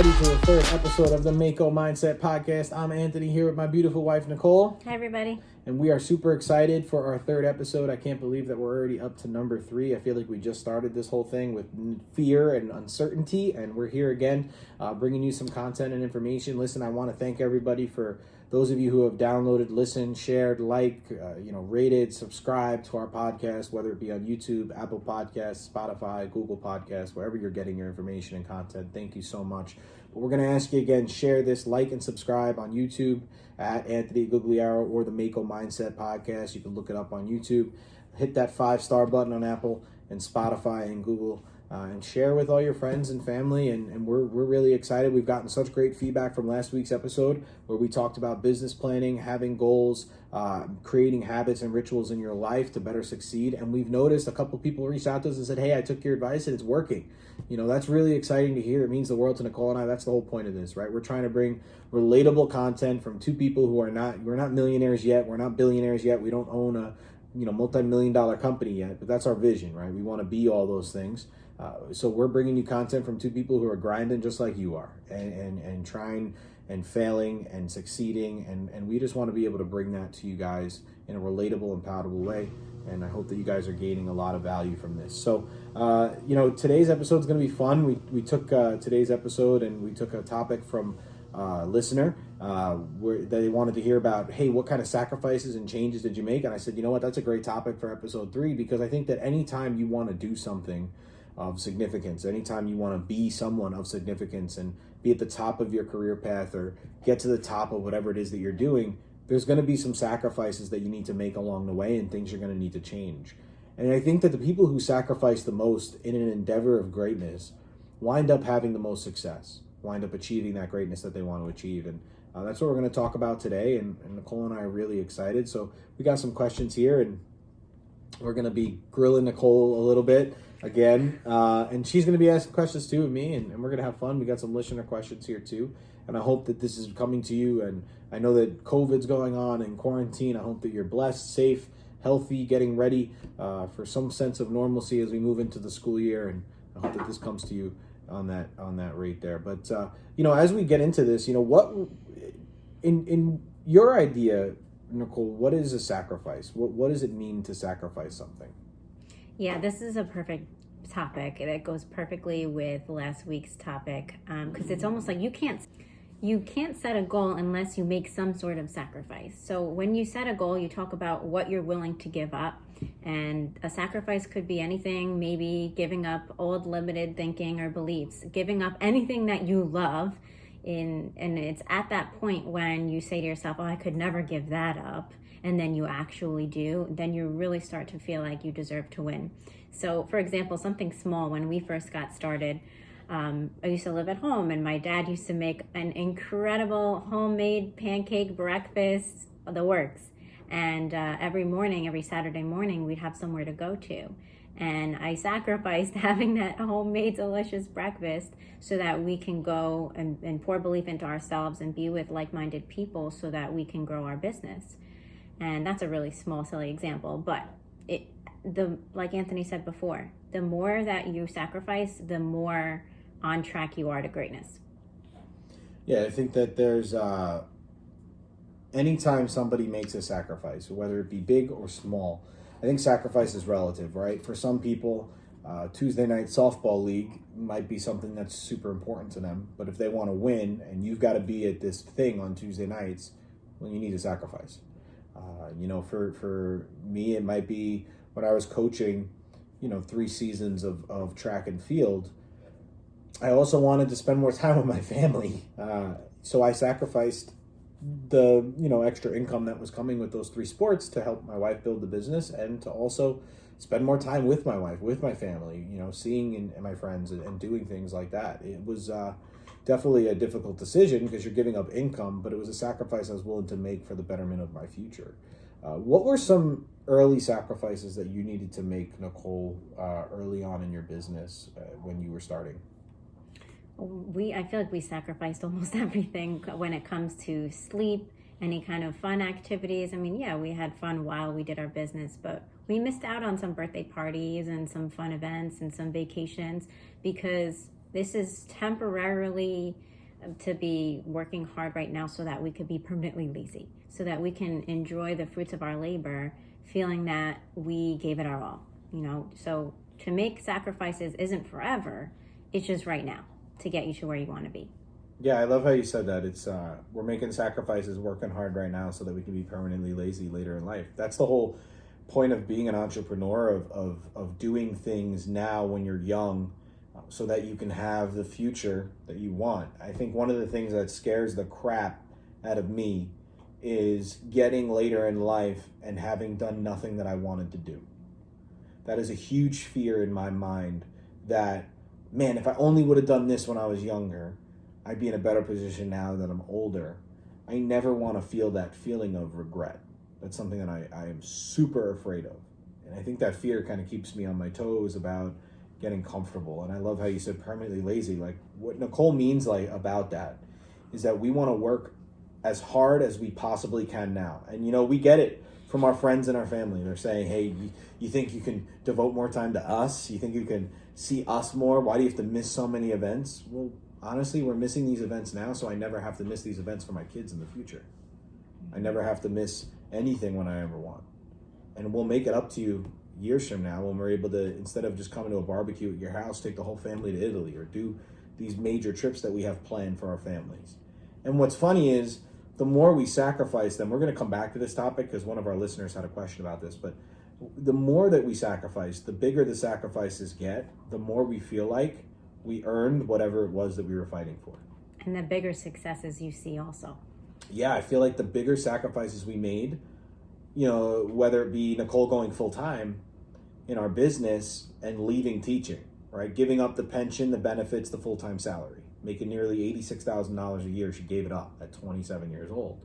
everybody, to the third episode of the Mako Mindset Podcast. I'm Anthony here with my beautiful wife, Nicole. Hi, everybody. And we are super excited for our third episode. I can't believe that we're already up to number 3. I feel like we just started this whole thing with fear and uncertainty, and we're here again bringing you some content and information. Listen, I want to thank everybody for those of you who have downloaded, listened, shared, rated, subscribed to our podcast, whether it be on YouTube, Apple Podcasts, Spotify, Google Podcasts, wherever you're getting your information and content. Thank you so much. But we're going to ask you again, share this, like and subscribe on YouTube at Anthony Gugliaro or the Mako Mindset Podcast. You can look it up on YouTube. Hit that 5-star button on Apple and Spotify and Google. And share with all your friends and family, and we're really excited. We've gotten such great feedback from last week's episode where we talked about business planning, having goals, creating habits and rituals in your life to better succeed. And we've noticed a couple people reached out to us and said, hey, I took your advice and it's working. You know, that's really exciting to hear. It means the world to Nicole and I. That's the whole point of this, right? We're trying to bring relatable content from two people who we're not millionaires yet. We're not billionaires yet. We don't own a multi-million-dollar company yet, but that's our vision, right? We want to be all those things. So we're bringing you content from two people who are grinding just like you are and trying and failing and succeeding. And we just want to be able to bring that to you guys in a relatable and palatable way. And I hope that you guys are gaining a lot of value from this. So, today's episode is going to be fun. We took today's episode and we took a topic from a listener where they wanted to hear about, hey, what kind of sacrifices and changes did you make? And I said, you know what, that's a great topic for episode 3, because I think that anytime you want to do something of significance, anytime you want to be someone of significance and be at the top of your career path or get to the top of whatever it is that you're doing, there's going to be some sacrifices that you need to make along the way and things you're going to need to change. And I think that the people who sacrifice the most in an endeavor of greatness wind up having the most success, wind up achieving that greatness that they want to achieve. And that's what we're going to talk about today. And Nicole and I are really excited. So we got some questions here, and we're going to be grilling Nicole a little bit again, and she's going to be asking questions too of me, and we're going to have fun. We got some listener questions here too, and I hope that this is coming to you. And I know that COVID's going on and quarantine. I hope that you're blessed, safe, healthy, getting ready for some sense of normalcy as we move into the school year, and I hope that this comes to you on that rate there. But as we get into this, what in your idea, Nicole, what is a sacrifice? What does it mean to sacrifice something? Yeah, this is a perfect topic. It goes perfectly with last week's topic, because it's almost like you can't set a goal unless you make some sort of sacrifice. So when you set a goal, you talk about what you're willing to give up, and a sacrifice could be anything. Maybe giving up old limited thinking or beliefs, giving up anything that you love. And it's at that point when you say to yourself, oh, I could never give that up. And then you actually do, then you really start to feel like you deserve to win. So for example, something small, when we first got started, I used to live at home, and my dad used to make an incredible homemade pancake breakfast, the works. And every Saturday morning, we'd have somewhere to go to. And I sacrificed having that homemade delicious breakfast so that we can go and pour belief into ourselves and be with like-minded people so that we can grow our business. And that's a really small, silly example, but like Anthony said before, the more that you sacrifice, the more on track you are to greatness. Yeah, I think that there's anytime somebody makes a sacrifice, whether it be big or small, I think sacrifice is relative, right? For some people, Tuesday night softball league might be something that's super important to them, but if they want to win and you've got to be at this thing on Tuesday nights, well, you need a sacrifice. For me, it might be when I was coaching, 3 seasons of track and field. I also wanted to spend more time with my family. So I sacrificed the, extra income that was coming with those 3 sports to help my wife build the business and to also spend more time with my wife, with my family, seeing my friends and doing things like that. It was definitely a difficult decision because you're giving up income, but it was a sacrifice I was willing to make for the betterment of my future. What were some early sacrifices that you needed to make, Nicole, early on in your business when you were starting? I feel like we sacrificed almost everything when it comes to sleep, any kind of fun activities. I mean, yeah, we had fun while we did our business, but we missed out on some birthday parties and some fun events and some vacations because this is temporarily to be working hard right now so that we could be permanently lazy, so that we can enjoy the fruits of our labor, feeling that we gave it our all, So to make sacrifices isn't forever, it's just right now to get you to where you want to be. Yeah, I love how you said that. It's we're making sacrifices, working hard right now so that we can be permanently lazy later in life. That's the whole point of being an entrepreneur, of doing things now when you're young, so that you can have the future that you want. I think one of the things that scares the crap out of me is getting later in life and having done nothing that I wanted to do. That is a huge fear in my mind that, man, if I only would have done this when I was younger, I'd be in a better position now that I'm older. I never want to feel that feeling of regret. That's something that I am super afraid of. And I think that fear kind of keeps me on my toes about getting comfortable. And I love how you said permanently lazy. Like, what Nicole means about that is that we want to work as hard as we possibly can now. And, we get it from our friends and our family. They're saying, hey, you think you can devote more time to us? You think you can see us more? Why do you have to miss so many events? Well, honestly, we're missing these events now, so I never have to miss these events for my kids in the future. I never have to miss anything when I ever want. And we'll make it up to you years from now when we're able to, instead of just coming to a barbecue at your house, take the whole family to Italy or do these major trips that we have planned for our families. And what's funny is, the more we sacrifice them, we're going to come back to this topic because one of our listeners had a question about this, but the more that we sacrifice, the bigger the sacrifices get, the more we feel like we earned whatever it was that we were fighting for. And the bigger successes you see also. Yeah, I feel like the bigger sacrifices we made, whether it be Nicole going full-time in our business and leaving teaching, right? Giving up the pension, the benefits, the full-time salary. Making nearly $86,000 a year, she gave it up at 27 years old.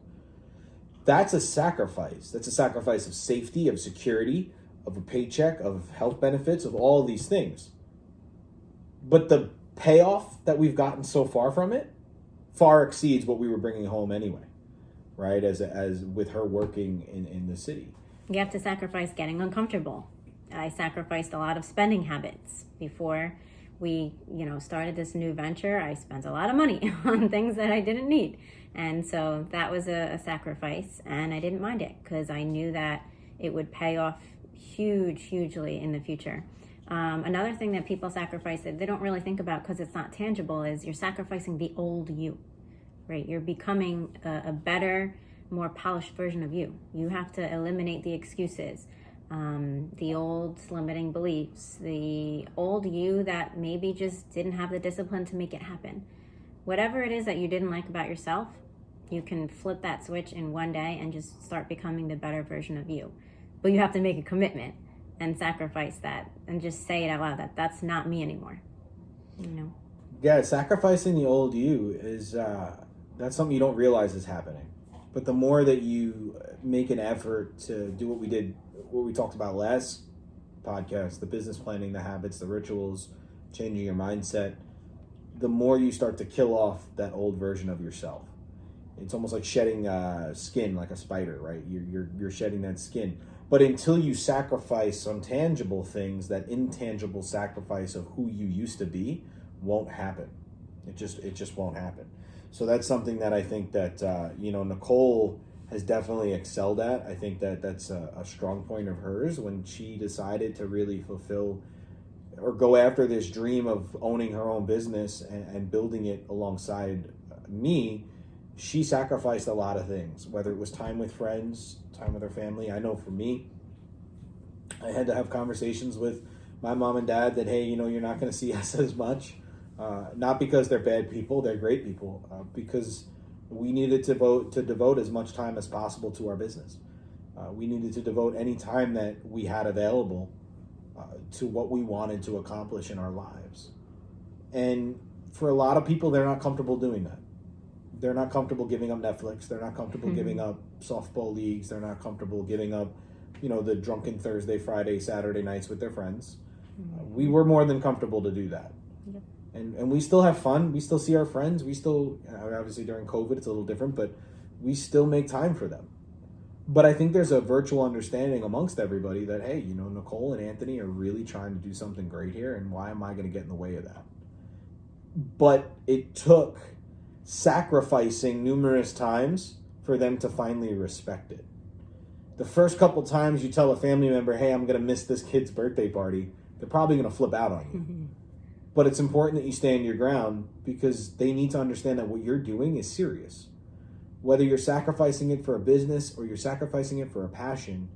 That's a sacrifice. That's a sacrifice of safety, of security, of a paycheck, of health benefits, of all these things. But the payoff that we've gotten so far from it far exceeds what we were bringing home anyway, right? As with her working in the city. You have to sacrifice getting uncomfortable. I sacrificed a lot of spending habits before we, started this new venture. I spent a lot of money on things that I didn't need. And so that was a sacrifice, and I didn't mind it because I knew that it would pay off hugely in the future. Another thing that people sacrifice that they don't really think about because it's not tangible is you're sacrificing the old you, right? You're becoming a better, more polished version of you. You have to eliminate the excuses. The old limiting beliefs, the old you that maybe just didn't have the discipline to make it happen. Whatever it is that you didn't like about yourself, you can flip that switch in one day and just start becoming the better version of you. But you have to make a commitment and sacrifice that and just say it out loud that that's not me anymore. Yeah, sacrificing the old you is, that's something you don't realize is happening. But the more that you make an effort to do what we talked about last podcast, the business planning, the habits, the rituals, changing your mindset, the more you start to kill off that old version of yourself. It's almost like shedding skin, like a spider, right? You're shedding that skin. But until you sacrifice some tangible things, that intangible sacrifice of who you used to be won't happen. It just won't happen. So that's something that I think that Nicole has definitely excelled at. I think that that's a strong point of hers when she decided to really fulfill or go after this dream of owning her own business and building it alongside me. She sacrificed a lot of things, whether it was time with friends, time with her family. I know for me, I had to have conversations with my mom and dad that, hey, you're not going to see us as much. Not because they're bad people, they're great people, because we needed to devote as much time as possible to our business. We needed to devote any time that we had available to what we wanted to accomplish in our lives. And for a lot of people, they're not comfortable doing that. They're not comfortable giving up Netflix. They're not comfortable giving up softball leagues. They're not comfortable giving up, the drunken Thursday, Friday, Saturday nights with their friends. We were more than comfortable to do that. Yep. And we still have fun. We still see our friends. We still, obviously during COVID, it's a little different, but we still make time for them. But I think there's a virtual understanding amongst everybody that, hey, Nicole and Anthony are really trying to do something great here, and why am I going to get in the way of that? But it took sacrificing numerous times for them to finally respect it. The first couple times you tell a family member, hey, I'm going to miss this kid's birthday party, they're probably going to flip out on you. But it's important that you stand your ground because they need to understand that what you're doing is serious. Whether you're sacrificing it for a business or you're sacrificing it for a passion,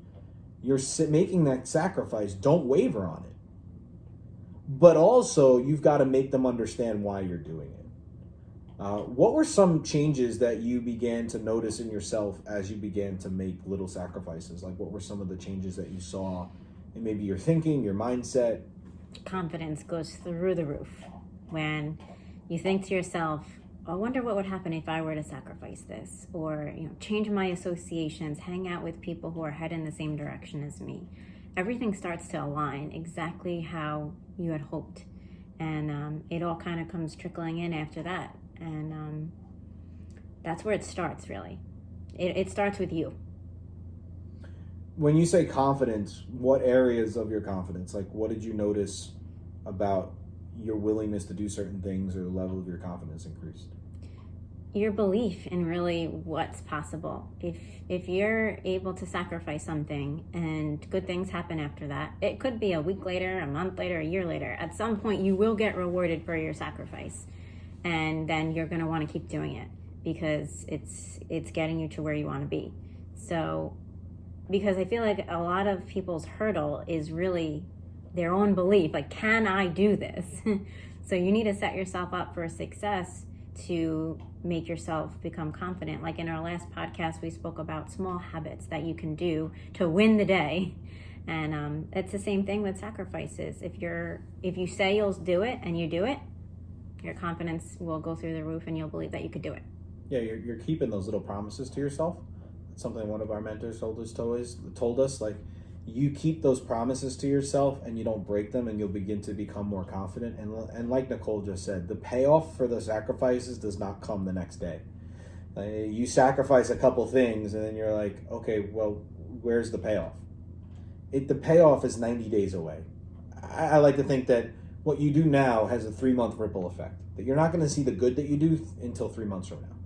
you're making that sacrifice. Don't waver on it. But also, you've got to make them understand why you're doing it. What were some changes that you began to notice in yourself as you began to make little sacrifices? Like, what were some of the changes that you saw in maybe your thinking, your mindset? Confidence goes through the roof when you think to yourself, I wonder what would happen if I were to sacrifice this, or change my associations, hang out with people who are heading the same direction as me. Everything starts to align exactly how you had hoped, and it all kind of comes trickling in after that. And that's where it starts, really. It starts with you. When you say confidence, what areas of your confidence? Like, what did you notice about your willingness to do certain things, or the level of your confidence increased? Your belief in really what's possible. If you're able to sacrifice something and good things happen after that, it could be a week later, a month later, a year later. At some point, you will get rewarded for your sacrifice. And then you're going to want to keep doing it because it's getting you to where you want to be. So, because I feel like a lot of people's hurdle is really their own belief. Like, can I do this? So you need to set yourself up for success to make yourself become confident. Like in our last podcast, we spoke about small habits that you can do to win the day. And it's the same thing with sacrifices. If you say you'll do it and you do it, your confidence will go through the roof and you'll believe that you could do it. Yeah, you're keeping those little promises to yourself. That's something one of our mentors told us, like, you keep those promises to yourself and you don't break them, and you'll begin to become more confident. And like Nicole just said, the payoff for the sacrifices does not come the next day. You sacrifice a couple things and then you're like, okay, well, where's the payoff? The payoff is 90 days away. I like to think that what you do now has a 3-month ripple effect, that you're not going to see the good that you do until 3 months from now.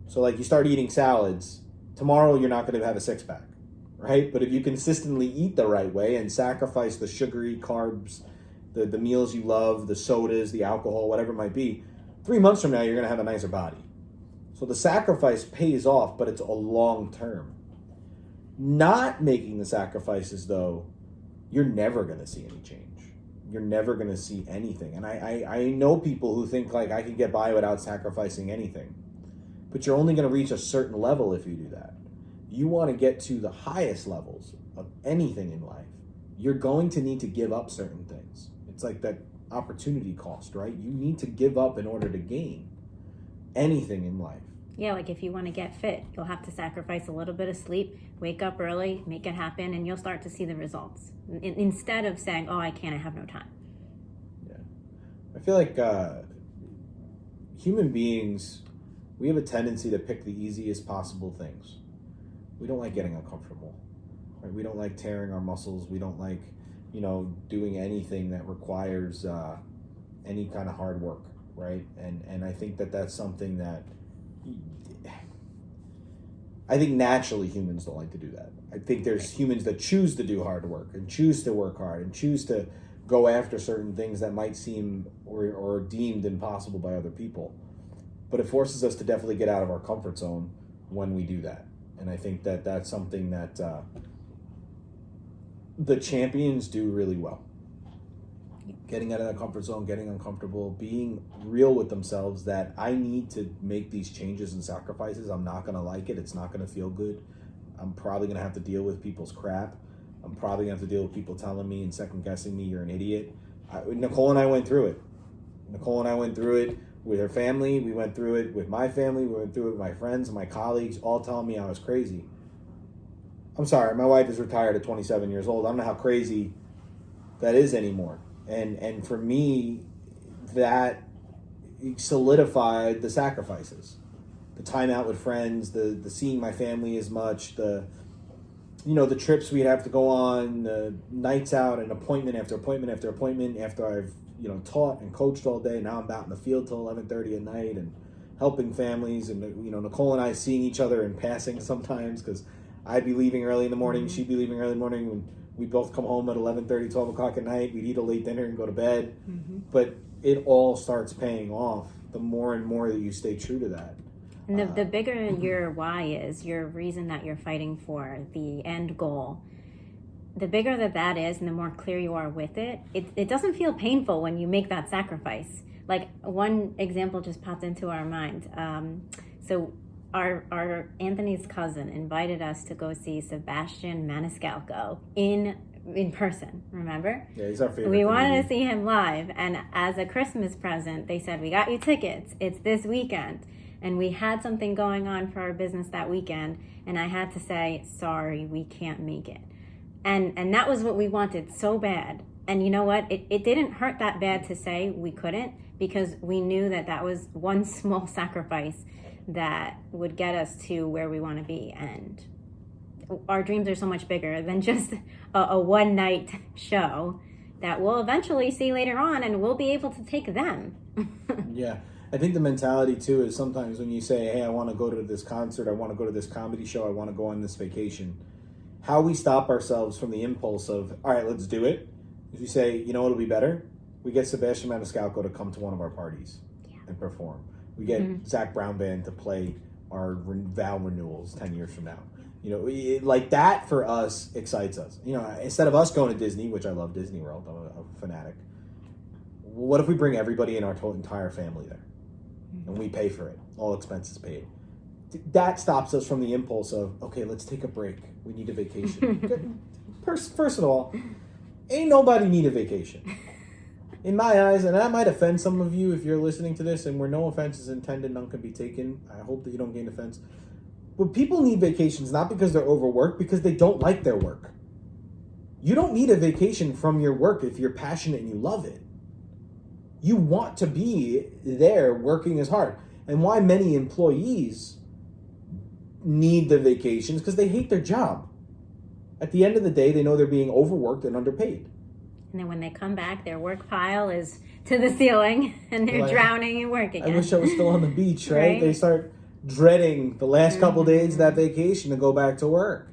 So like, you start eating salads, tomorrow you're not going to have a 6-pack, right? But if you consistently eat the right way and sacrifice the sugary carbs, the meals you love, the sodas, the alcohol, whatever it might be, 3 months from now, you're going to have a nicer body. So the sacrifice pays off, but it's a long term. Not making the sacrifices, though, you're never going to see any change. You're never going to see anything. And I know people who think like, I can get by without sacrificing anything. But you're only going to reach a certain level if you do that. You want to get to the highest levels of anything in life, you're going to need to give up certain things. It's like that opportunity cost, right? You need to give up in order to gain anything in life. Yeah, like if you want to get fit, you'll have to sacrifice a little bit of sleep, wake up early, make it happen, and you'll start to see the results. Instead of saying, oh, I can't, I have no time. Yeah. I feel like human beings, we have a tendency to pick the easiest possible things. We don't like getting uncomfortable. Right? We don't like tearing our muscles. We don't like, doing anything that requires any kind of hard work, right? And I think that that's something that I think naturally humans don't like to do that. I think there's humans that choose to do hard work and choose to work hard and choose to go after certain things that might seem or deemed impossible by other people. But it forces us to definitely get out of our comfort zone when we do that. And I think that that's something that the champions do really well. Getting out of that comfort zone, getting uncomfortable, being real with themselves that I need to make these changes and sacrifices. I'm not going to like it. It's not going to feel good. I'm probably going to have to deal with people's crap. I'm probably going to have to deal with people telling me and second guessing me, you're an idiot. Nicole and I went through it. Nicole and I went through it with her family. We went through it with my family. We went through it with my friends and my colleagues, all telling me I was crazy. I'm sorry, my wife is retired at 27 years old. I don't know how crazy that is anymore. And for me, that solidified the sacrifices, the time out with friends, the seeing my family as much, the trips we'd have to go on, the nights out, and appointment after appointment after appointment after I've taught and coached all day. Now I'm out in the field till 11:30 at night and helping families, and Nicole and I seeing each other in passing sometimes, because I'd be leaving early in the morning, she'd be leaving early in the morning, and we'd both come home at 11:30, 12 o'clock at night. We'd eat a late dinner and go to bed. But it all starts paying off the more and more that you stay true to that. And the bigger your why is, your reason that you're fighting for, the end goal, the bigger that is, and the more clear you are with it, it doesn't feel painful when you make that sacrifice. Like, one example just popped into our mind. So our Anthony's cousin invited us to go see Sebastian Maniscalco in person, remember? Yeah, he's our favorite. We wanted to see him live, and as a Christmas present, they said, we got you tickets. It's this weekend. And we had something going on for our business that weekend, and I had to say, sorry, we can't make it. And that was what we wanted so bad. And you know what? It didn't hurt that bad to say we couldn't, because we knew that was one small sacrifice that would get us to where we want to be. And our dreams are so much bigger than just a one-night show that we'll eventually see later on, and we'll be able to take them. Yeah. I think the mentality, too, is sometimes when you say, hey, I want to go to this concert, I want to go to this comedy show, I want to go on this vacation, how we stop ourselves from the impulse of, all right, let's do it, is we say, you know what'll be better? We get Sebastian Maniscalco to come to one of our parties and perform. We get Zach Brown Band to play our vow renewals 10 years from now. Like that for us excites us. Instead of us going to Disney, which I love Disney World, I'm a fanatic, what if we bring everybody in our entire family there? And we pay for it, all expenses paid. That stops us from the impulse of, okay, let's take a break. We need a vacation. First of all, ain't nobody need a vacation. In my eyes, and that might offend some of you if you're listening to this, and where no offense is intended, none can be taken. I hope that you don't gain offense. But people need vacations not because they're overworked, because they don't like their work. You don't need a vacation from your work if you're passionate and you love it. You want to be there working as hard. And why many employees need the vacations, because they hate their job. At the end of the day, they know they're being overworked and underpaid. And then when they come back, their work pile is to the ceiling, and they're drowning in work again. I wish I was still on the beach, right? They start dreading the last couple days of that vacation to go back to work.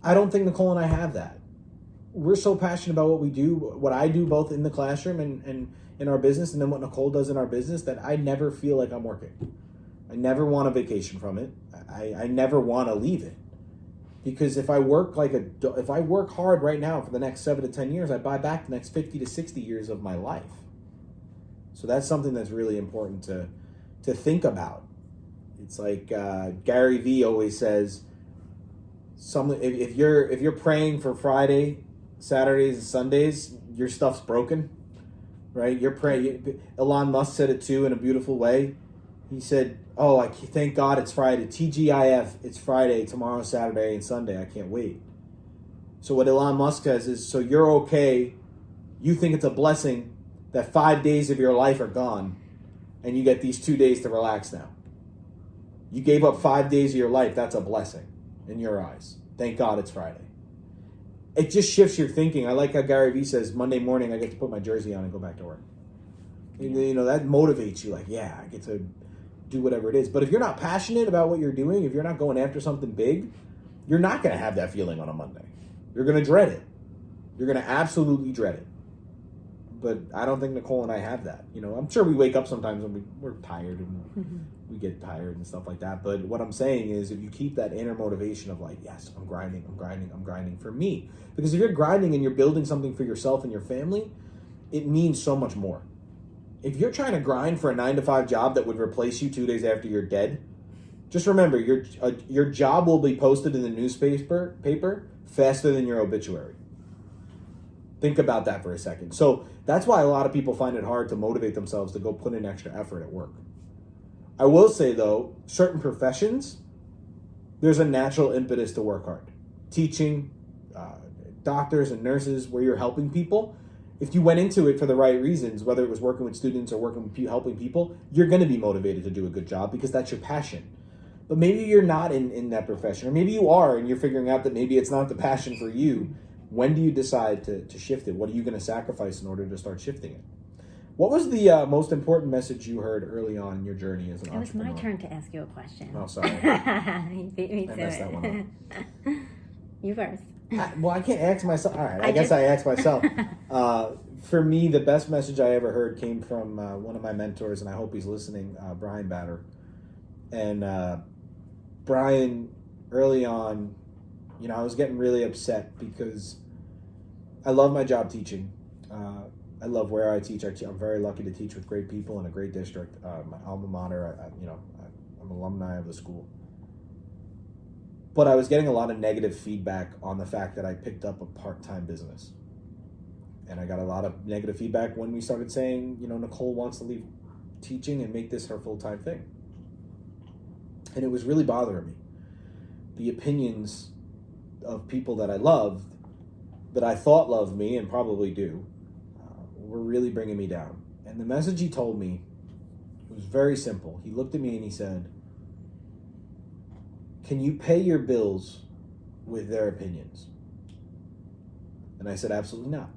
I don't think Nicole and I have that. We're so passionate about what we do, what I do both in the classroom and in our business, and then what Nicole does in our business, that I never feel like I'm working. I never want a vacation from it. I never want to leave it. Because if I work hard right now for the next 7 to 10 years, I buy back the next 50 to 60 years of my life. So that's something that's really important to think about. It's like Gary Vee always says, if you're praying for Friday, Saturdays, and Sundays, your stuff's broken, right? You're praying. Elon Musk said it too in a beautiful way. He said, "Oh, thank God it's Friday. TGIF, it's Friday, tomorrow, Saturday, and Sunday. I can't wait." So what Elon Musk says is, so you're okay. You think it's a blessing that 5 days of your life are gone, and you get these 2 days to relax now. You gave up 5 days of your life. That's a blessing in your eyes. Thank God it's Friday. It just shifts your thinking. I like how Gary Vee says, Monday morning I get to put my jersey on and go back to work. That motivates you. Like, yeah, I get to do whatever it is. But if you're not passionate about what you're doing, if you're not going after something big, you're not going to have that feeling on a Monday. You're going to dread it. You're going to absolutely dread it. But I don't think Nicole and I have that. I'm sure we wake up sometimes and we're tired and we get tired and stuff like that. But what I'm saying is, if you keep that inner motivation of like, yes, I'm grinding for me. Because if you're grinding and you're building something for yourself and your family, it means so much more. If you're trying to grind for a 9-to-5 job that would replace you 2 days after you're dead, just remember your job will be posted in the newspaper faster than your obituary. Think about that for a second. So that's why a lot of people find it hard to motivate themselves to go put in extra effort at work. I will say, though, certain professions, there's a natural impetus to work hard. Teaching, doctors and nurses, where you're helping people, if you went into it for the right reasons, whether it was working with students or working with helping people, you're going to be motivated to do a good job because that's your passion. But maybe you're not in that profession, or maybe you are and you're figuring out that maybe it's not the passion for you. When do you decide to shift it? What are you going to sacrifice in order to start shifting it? What was the most important message you heard early on in your journey as an It was entrepreneur? my turn to ask you a question. Oh, sorry. You beat me to I messed it. that one up. You first. I can't ask myself. All right, I guess I asked myself. For me, the best message I ever heard came from one of my mentors, and I hope he's listening, Brian Batter. And Brian, early on, I was getting really upset because I love my job teaching. I love where I teach. I'm very lucky to teach with great people in a great district. My alma mater, I'm an alumni of the school. But I was getting a lot of negative feedback on the fact that I picked up a part-time business. And I got a lot of negative feedback when we started saying, Nicole wants to leave teaching and make this her full-time thing. And it was really bothering me. The opinions of people that I loved, that I thought loved me and probably do, were really bringing me down. And the message he told me was very simple. He looked at me and he said, can you pay your bills with their opinions? And I said, absolutely not.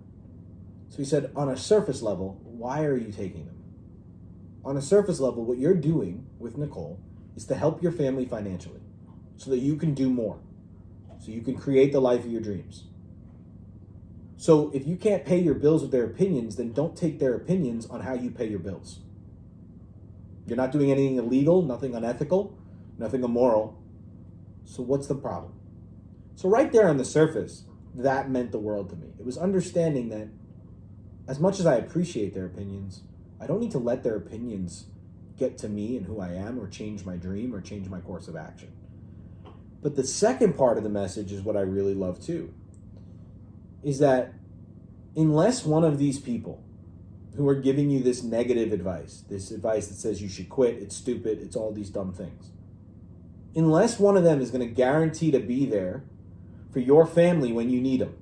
So he said, on a surface level, why are you taking them? On a surface level, what you're doing with Nicole is to help your family financially so that you can do more, so you can create the life of your dreams. So if you can't pay your bills with their opinions, then don't take their opinions on how you pay your bills. You're not doing anything illegal, nothing unethical, nothing immoral. So what's the problem? So right there on the surface, that meant the world to me. It was understanding that as much as I appreciate their opinions, I don't need to let their opinions get to me and who I am or change my dream or change my course of action. But the second part of the message is what I really love too, is that unless one of these people who are giving you this negative advice, this advice that says you should quit, it's stupid, it's all these dumb things, unless one of them is going to guarantee to be there for your family when you need them.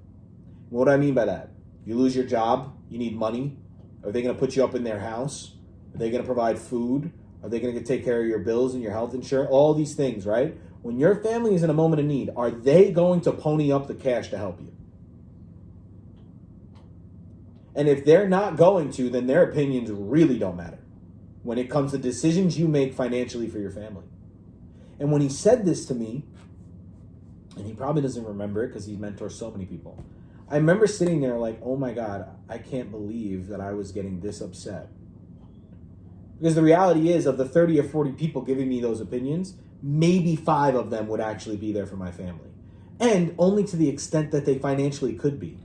What do I mean by that? You lose your job, you need money. Are they going to put you up in their house? Are they going to provide food? Are they going to take care of your bills and your health insurance? All these things, right? When your family is in a moment of need, are they going to pony up the cash to help you? And if they're not going to, then their opinions really don't matter when it comes to decisions you make financially for your family. And when he said this to me, and he probably doesn't remember it because he mentors so many people, I remember sitting there like, oh my God, I can't believe that I was getting this upset. Because the reality is, of the 30 or 40 people giving me those opinions, maybe 5 of them would actually be there for my family. And only to the extent that they financially could be.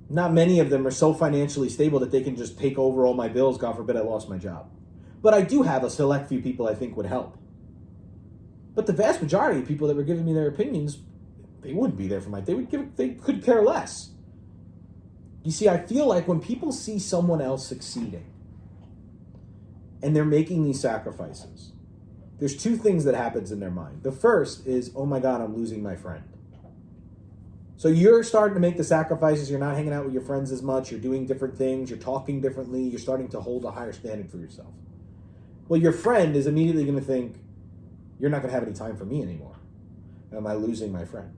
Not many of them are so financially stable that they can just take over all my bills. God forbid I lost my job. But I do have a select few people I think would help. But the vast majority of people that were giving me their opinions, they wouldn't be there for they could care less. You see, I feel like when people see someone else succeeding and they're making these sacrifices, there's 2 things that happens in their mind. The first is, oh my God, I'm losing my friend. So you're starting to make the sacrifices. You're not hanging out with your friends as much. You're doing different things. You're talking differently. You're starting to hold a higher standard for yourself. Well, your friend is immediately going to think, you're not going to have any time for me anymore. Am I losing my friend?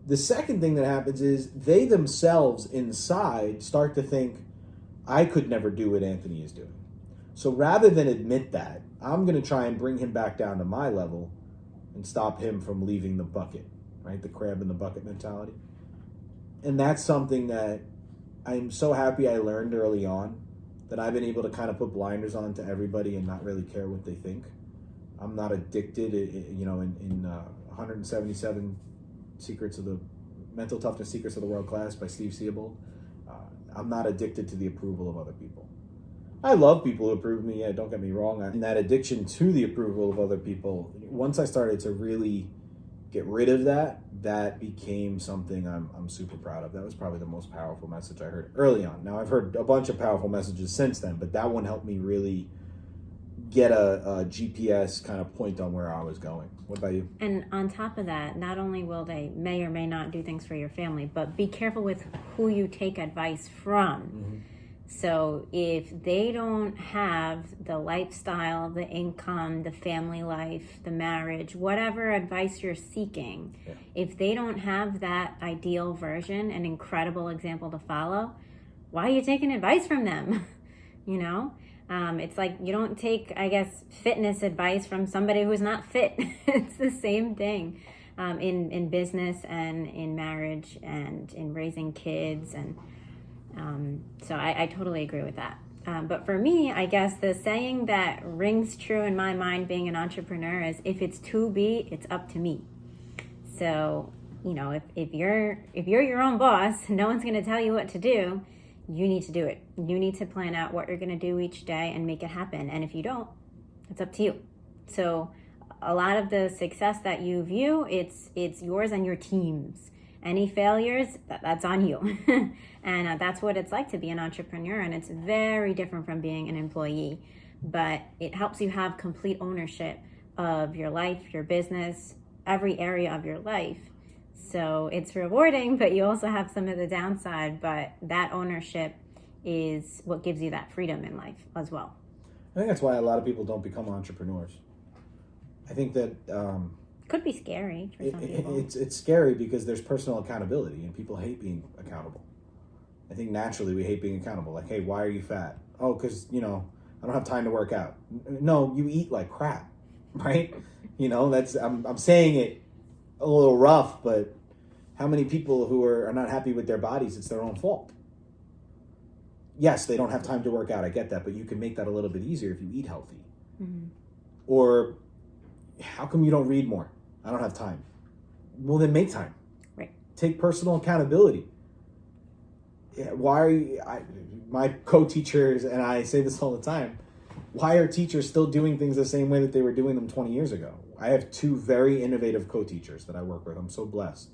The second thing that happens is they themselves inside start to think, I could never do what Anthony is doing. So rather than admit that, I'm going to try and bring him back down to my level and stop him from leaving the bucket, right? The crab in the bucket mentality. And that's something that I'm so happy I learned early on, that I've been able to kind of put blinders on to everybody and not really care what they think. I'm not addicted, in 177 Secrets of the Mental Toughness Secrets of the World Class by Steve Siebel. I'm not addicted to the approval of other people. I love people who approve of me, don't get me wrong. And that addiction to the approval of other people, once I started to really get rid of that became something I'm super proud of. That was probably the most powerful message I heard early on. Now, I've heard a bunch of powerful messages since then, but that one helped me really get a GPS kind of point on where I was going. What about you? And on top of that, not only will they may or may not do things for your family, but be careful with who you take advice from. Mm-hmm. So if they don't have the lifestyle, the income, the family life, the marriage, whatever advice you're seeking, if they don't have that ideal version, an incredible example to follow, why are you taking advice from them? You know, it's like you don't take, I guess, fitness advice from somebody who's not fit. It's the same thing in business and in marriage and in raising kids. And so I totally agree with that. But for me, I guess the saying that rings true in my mind being an entrepreneur is, if it's to be, it's up to me. So, you know, if you're your own boss, no one's going to tell you what to do. You need to do it. You need to plan out what you're going to do each day and make it happen. And if you don't, it's up to you. So a lot of the success that you view, it's yours and your team's. Any failures, that's on you. And that's what it's like to be an entrepreneur. And it's very different from being an employee. But it helps you have complete ownership of your life, your business, every area of your life. So it's rewarding, but you also have some of the downside. But that ownership is what gives you that freedom in life as well. I think that's why a lot of people don't become entrepreneurs. I think that could be scary for some people. It's scary because there's personal accountability, and people hate being accountable. I think naturally we hate being accountable. Like, hey, why are you fat? Oh, because, I don't have time to work out. No, you eat like crap, right? That's I'm saying it a little rough, but how many people who are not happy with their bodies, it's their own fault. Yes, they don't have time to work out. I get that, but you can make that a little bit easier if you eat healthy. Mm-hmm. Or how come you don't read more? I don't have time. Well, then make time. Right. Take personal accountability. Why are my co-teachers, and I say this all the time, why are teachers still doing things the same way that they were doing them 20 years ago? I have 2 very innovative co-teachers that I work with. I'm so blessed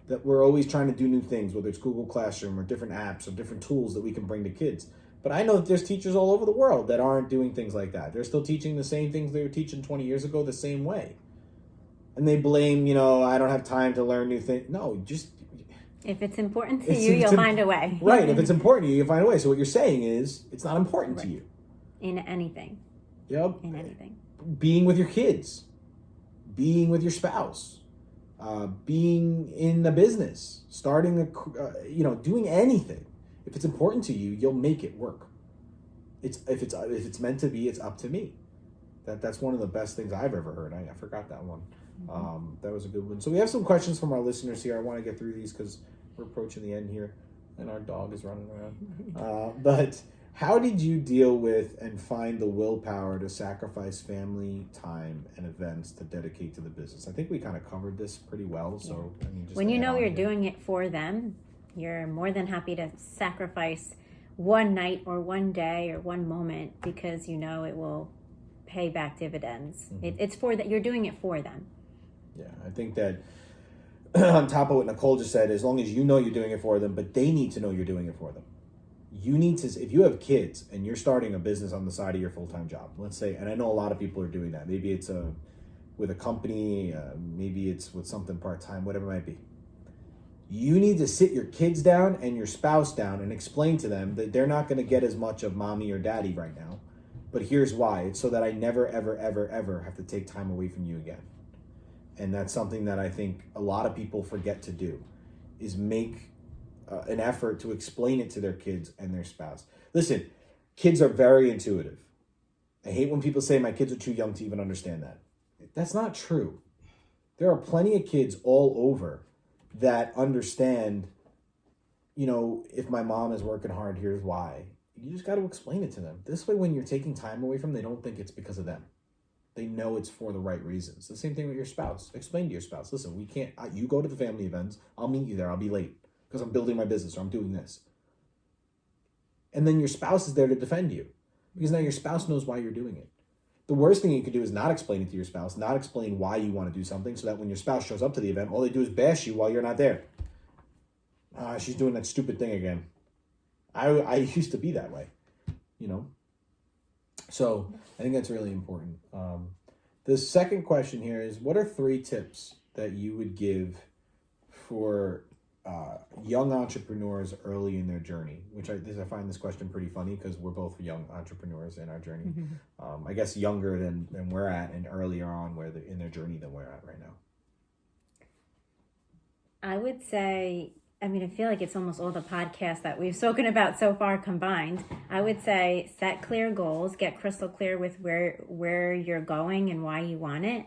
that we're always trying to do new things, whether it's Google Classroom or different apps or different tools that we can bring to kids. But I know that there's teachers all over the world that aren't doing things like that. They're still teaching the same things they were teaching 20 years ago the same way. And they blame, I don't have time to learn new things. No, just... If it's important to you, you'll find a way. Right. If it's important to you, you'll find a way. So what you're saying is it's not important to you. In anything. Yep. In anything. Being with your kids. Being with your spouse. Being in a business. Starting doing anything. If it's important to you, you'll make it work. If it's meant to be, it's up to me. That's one of the best things I've ever heard. I forgot that one. Mm-hmm. That was a good one. So we have some questions from our listeners here. I want to get through these because we're approaching the end here, and our dog is running around. But how did you deal with and find the willpower to sacrifice family time and events to dedicate to the business? I think we kind of covered this pretty well. So just when you know you're doing it for them, you're more than happy to sacrifice one night or one day or one moment because you know it will pay back dividends. Mm-hmm. It's for that. You're doing it for them. Yeah, I think that on top of what Nicole just said, as long as you know you're doing it for them, but they need to know you're doing it for them. You need to, if you have kids and you're starting a business on the side of your full-time job, let's say, and I know a lot of people are doing that. Maybe it's with a company, maybe it's with something part-time, whatever it might be. You need to sit your kids down and your spouse down and explain to them that they're not going to get as much of mommy or daddy right now. But here's why. It's so that I never, ever, ever, ever have to take time away from you again. And that's something that I think a lot of people forget to do, is make an effort to explain it to their kids and their spouse. Listen, kids are very intuitive. I hate when people say my kids are too young to even understand that. That's not true. There are plenty of kids all over that understand, if my mom is working hard, here's why. You just got to explain it to them. This way, when you're taking time away from them, they don't think it's because of them. They know it's for the right reasons. The same thing with your spouse. Explain to your spouse, listen, we can't, you go to the family events, I'll meet you there, I'll be late because I'm building my business or I'm doing this. And then your spouse is there to defend you because now your spouse knows why you're doing it. The worst thing you could do is not explain it to your spouse, not explain why you want to do something so that when your spouse shows up to the event, all they do is bash you while you're not there. She's doing that stupid thing again. I used to be that way, So I think that's really important. The second question here is, what are 3 tips that you would give for young entrepreneurs early in their journey? I find this question pretty funny because we're both young entrepreneurs in our journey. Mm-hmm. I guess younger than we're at and earlier on in their journey than we're at right now. I would say I mean, I feel like it's almost all the podcasts that we've spoken about so far combined. I would say set clear goals, get crystal clear with where you're going and why you want it.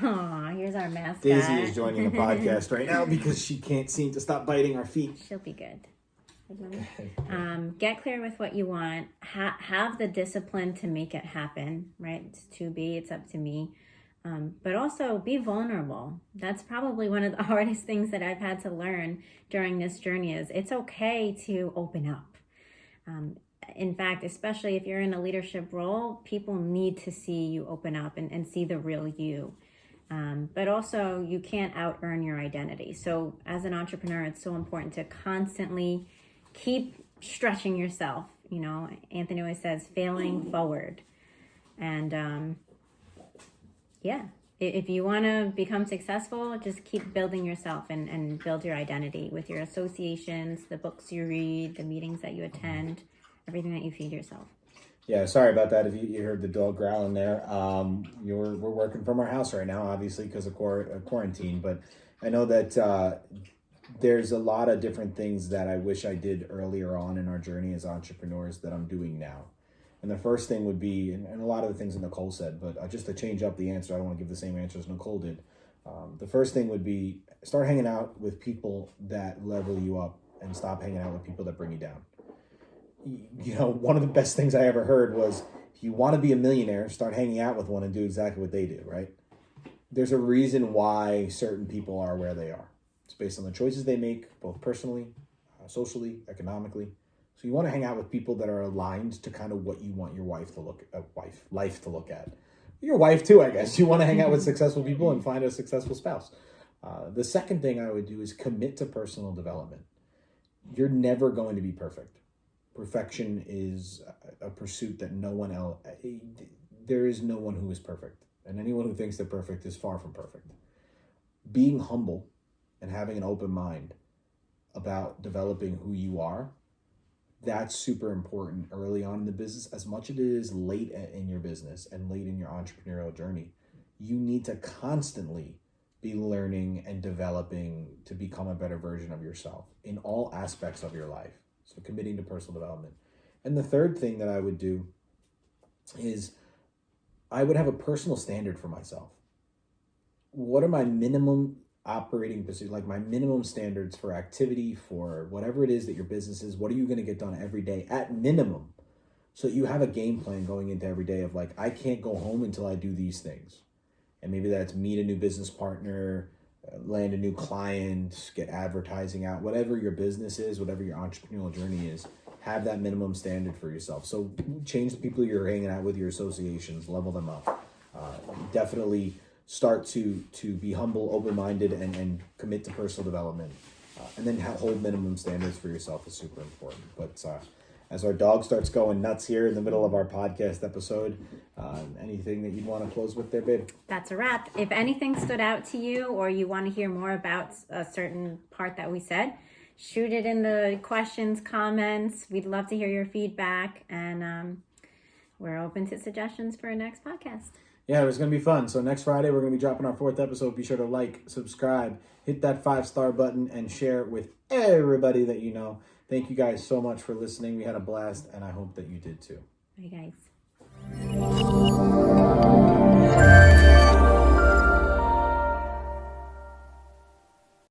Oh, here's our mascot. Daisy is joining the podcast right now because she can't seem to stop biting our feet. She'll be good. Get clear with what you want. Have the discipline to make it happen, right? It's to be, it's up to me. But also be vulnerable. That's probably one of the hardest things that I've had to learn during this journey is it's okay to open up. In fact, especially if you're in a leadership role, people need to see you open up and see the real you. But also you can't out-earn your identity. So as an entrepreneur, it's so important to constantly keep stretching yourself. You know, Anthony always says, failing forward. And yeah, if you want to become successful, just keep building yourself and build your identity with your associations, the books you read, the meetings that you attend, everything that you feed yourself. Yeah, sorry about that if you heard the dog growling there. We're working from our house right now, obviously, because of quarantine. But I know that there's a lot of different things that I wish I did earlier on in our journey as entrepreneurs that I'm doing now. And the first thing would be, and a lot of the things that Nicole said, but just to change up the answer, I don't want to give the same answer as Nicole did. The first thing would be start hanging out with people that level you up and stop hanging out with people that bring you down. You know, one of the best things I ever heard was, if you want to be a millionaire, start hanging out with one and do exactly what they do, right? There's a reason why certain people are where they are. It's based on the choices they make, both personally, socially, economically. So you want to hang out with people that are aligned to kind of what you want your life to look at. Your wife too, I guess. You want to hang out with successful people and find a successful spouse. The second thing I would do is commit to personal development. You're never going to be perfect. Perfection is a pursuit that there is no one who is perfect. And anyone who thinks they're perfect is far from perfect. Being humble and having an open mind about developing who you are, that's super important early on in the business, as much as it is late in your business and late in your entrepreneurial journey. You need to constantly be learning and developing to become a better version of yourself in all aspects of your life. So committing to personal development. And the third thing that I would do is I would have a personal standard for myself. What are my minimum operating procedures, like my minimum standards for activity, for whatever it is that your business is? What are you going to get done every day at minimum? So you have a game plan going into every day of like, I can't go home until I do these things. And maybe that's meet a new business partner, land a new client, get advertising out, whatever your business is, whatever your entrepreneurial journey is, have that minimum standard for yourself. So change the people you're hanging out with, your associations, level them up. Definitely start to be humble, open-minded, and commit to personal development. And then hold minimum standards for yourself is super important. But as our dog starts going nuts here in the middle of our podcast episode, anything that you'd want to close with there, babe? That's a wrap. If anything stood out to you or you want to hear more about a certain part that we said, shoot it in the questions, comments. We'd love to hear your feedback. And we're open to suggestions for our next podcast. Yeah, it was going to be fun. So next Friday, we're going to be dropping our 4th episode. Be sure to like, subscribe, hit that 5-star button, and share it with everybody that you know. Thank you guys so much for listening. We had a blast, and I hope that you did too. Bye, guys.